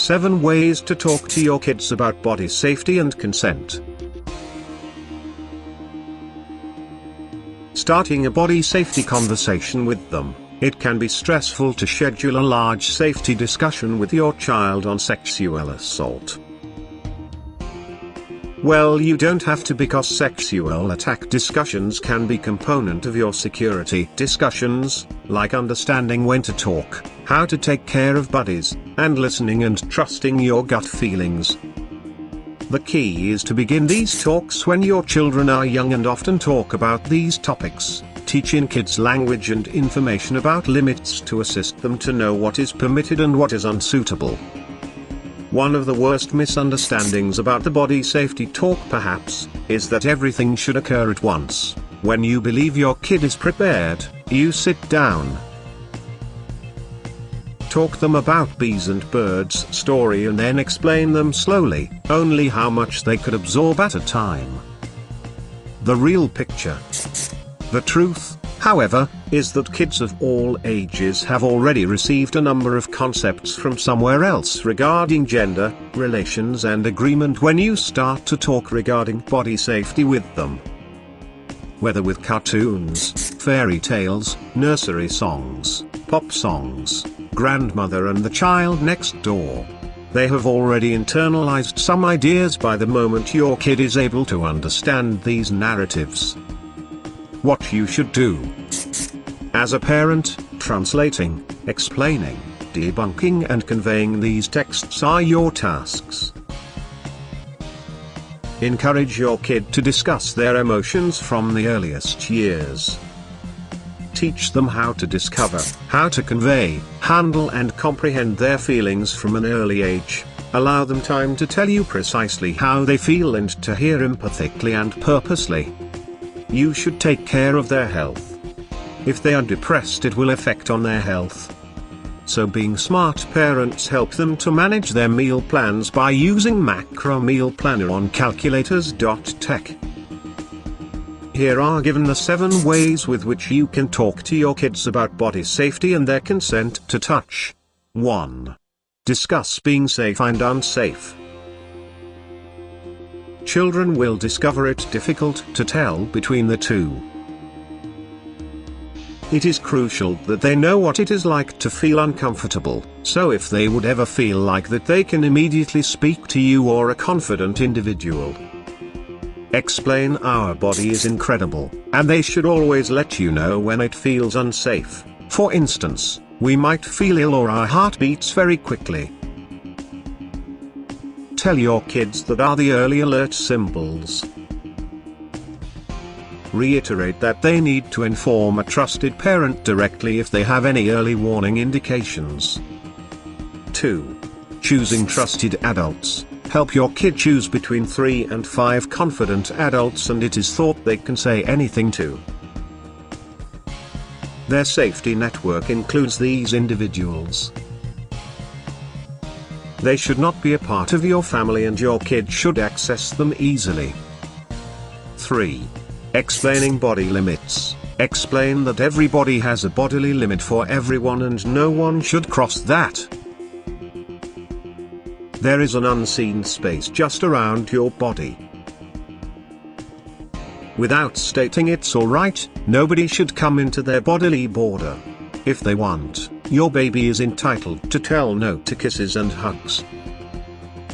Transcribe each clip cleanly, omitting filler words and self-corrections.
7 ways to talk to your kids about body safety and consent. Starting a body safety conversation with them. It can be stressful to schedule a large safety discussion with your child on sexual assault. Well, you don't have to, because sexual attack discussions can be a component of your security discussions, like understanding when to talk, how to take care of buddies, and listening and trusting your gut feelings. The key is to begin these talks when your children are young and often talk about these topics, teaching kids language and information about limits to assist them to know what is permitted and what is unsuitable. One of the worst misunderstandings about the body safety talk, perhaps, is that everything should occur at once. When you believe your kid is prepared, you sit down. Talk them about bees and birds story and then explain them slowly, only how much they could absorb at a time. The real picture. The truth, however, is that kids of all ages have already received a number of concepts from somewhere else regarding gender, relations and agreement when you start to talk regarding body safety with them. Whether with cartoons, fairy tales, nursery songs, pop songs, grandmother and the child next door. They have already internalized some ideas by the moment your kid is able to understand these narratives. What you should do. As a parent, translating, explaining, debunking and conveying these texts are your tasks. Encourage your kid to discuss their emotions from the earliest years. Teach them how to discover, how to convey, handle and comprehend their feelings from an early age. Allow them time to tell you precisely how they feel and to hear empathically and purposely. You should take care of their health. If they are depressed, it will affect on their health. So being smart parents help them to manage their meal plans by using Macro Meal Planner on calculators.tech. Here are given the 7 ways with which you can talk to your kids about body safety and their consent to touch. 1. Discuss being safe and unsafe. Children will discover it difficult to tell between the two. It is crucial that they know what it is like to feel uncomfortable, so if they would ever feel like that, they can immediately speak to you or a confident individual. Explain our body is incredible, and they should always let you know when it feels unsafe. For instance, we might feel ill or our heart beats very quickly. Tell your kids that are the early alert symbols. Reiterate that they need to inform a trusted parent directly if they have any early warning indications. 2. Choosing trusted adults. Help your kid choose between 3 and 5 confident adults and it is thought they can say anything to. Their safety network includes these individuals. They should not be a part of your family and your kid should access them easily. 3. Explaining body limits. Explain that everybody has a bodily limit for everyone and no one should cross that. There is an unseen space just around your body. Without stating it's alright, nobody should come into their bodily border. If they want, your baby is entitled to tell no to kisses and hugs.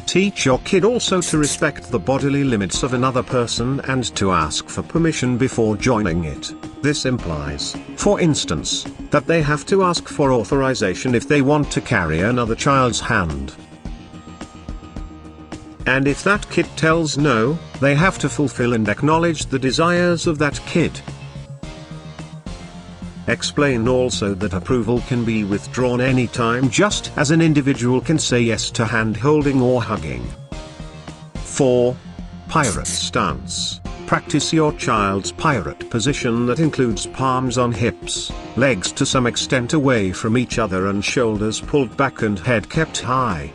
Teach your kid also to respect the bodily limits of another person and to ask for permission before joining it. This implies, for instance, that they have to ask for authorization if they want to carry another child's hand. And if that kid tells no, they have to fulfill and acknowledge the desires of that kid. Explain also that approval can be withdrawn anytime, just as an individual can say yes to hand-holding or hugging. 4. Pirate stance. Practice your child's pirate position that includes palms on hips, legs to some extent away from each other and shoulders pulled back and head kept high.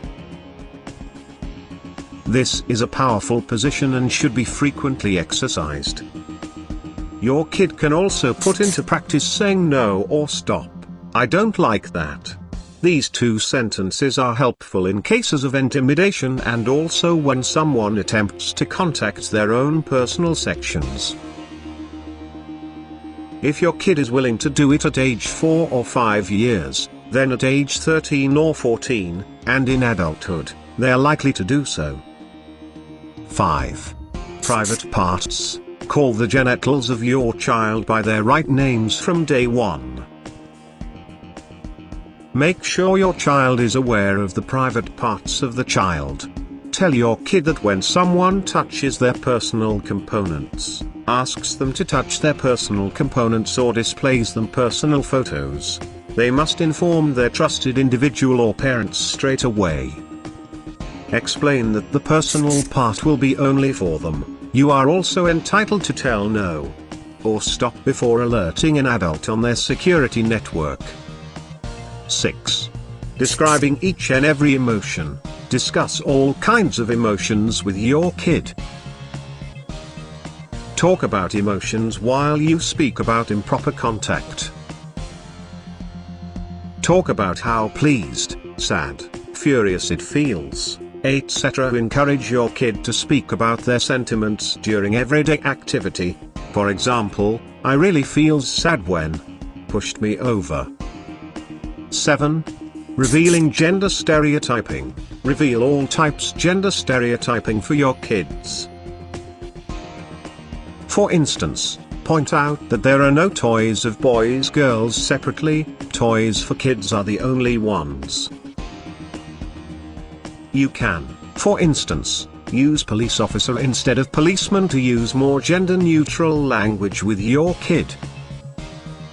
This is a powerful position and should be frequently exercised. Your kid can also put into practice saying no or stop, I don't like that. These two sentences are helpful in cases of intimidation and also when someone attempts to contact their own personal sections. If your kid is willing to do it at age 4 or 5 years, then at age 13 or 14, and in adulthood, they are likely to do so. 5. Private parts. Call the genitals of your child by their right names from day one. Make sure your child is aware of the private parts of the child. Tell your kid that when someone touches their personal components, asks them to touch their personal components or displays them personal photos, they must inform their trusted individual or parents straight away. Explain that the personal part will be only for them. You are also entitled to tell no or stop before alerting an adult on their security network. 6. Describing each and every emotion. Discuss all kinds of emotions with your kid. Talk about emotions while you speak about improper contact. Talk about how pleased, sad, furious it feels, etc. Encourage your kid to speak about their sentiments during everyday activity. For example, I really feels sad when pushed me over. 7. Revealing gender stereotyping. Reveal all types gender stereotyping for your kids. For instance, point out that there are no toys of boys girls separately, toys for kids are the only ones. You can, for instance, use police officer instead of policeman to use more gender-neutral language with your kid.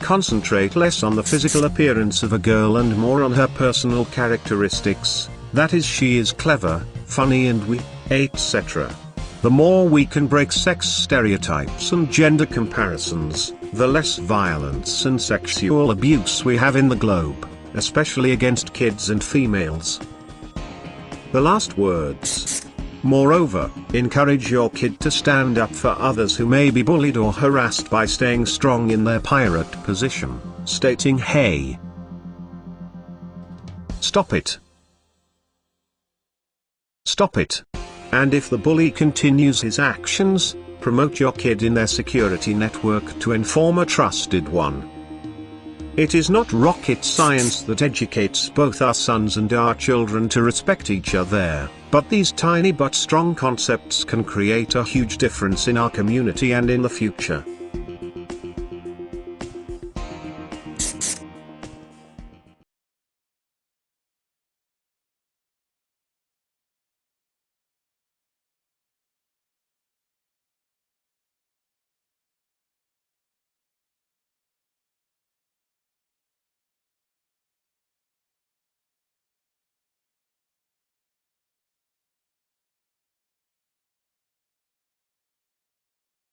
Concentrate less on the physical appearance of a girl and more on her personal characteristics, that is, she is clever, funny and etc. The more we can break sex stereotypes and gender comparisons, the less violence and sexual abuse we have in the globe, especially against kids and females. The last words. Moreover, encourage your kid to stand up for others who may be bullied or harassed by staying strong in their pirate position, stating, "Hey, stop it. Stop it." And if the bully continues his actions, promote your kid in their security network to inform a trusted one. It is not rocket science that educates both our sons and our children to respect each other, but these tiny but strong concepts can create a huge difference in our community and in the future.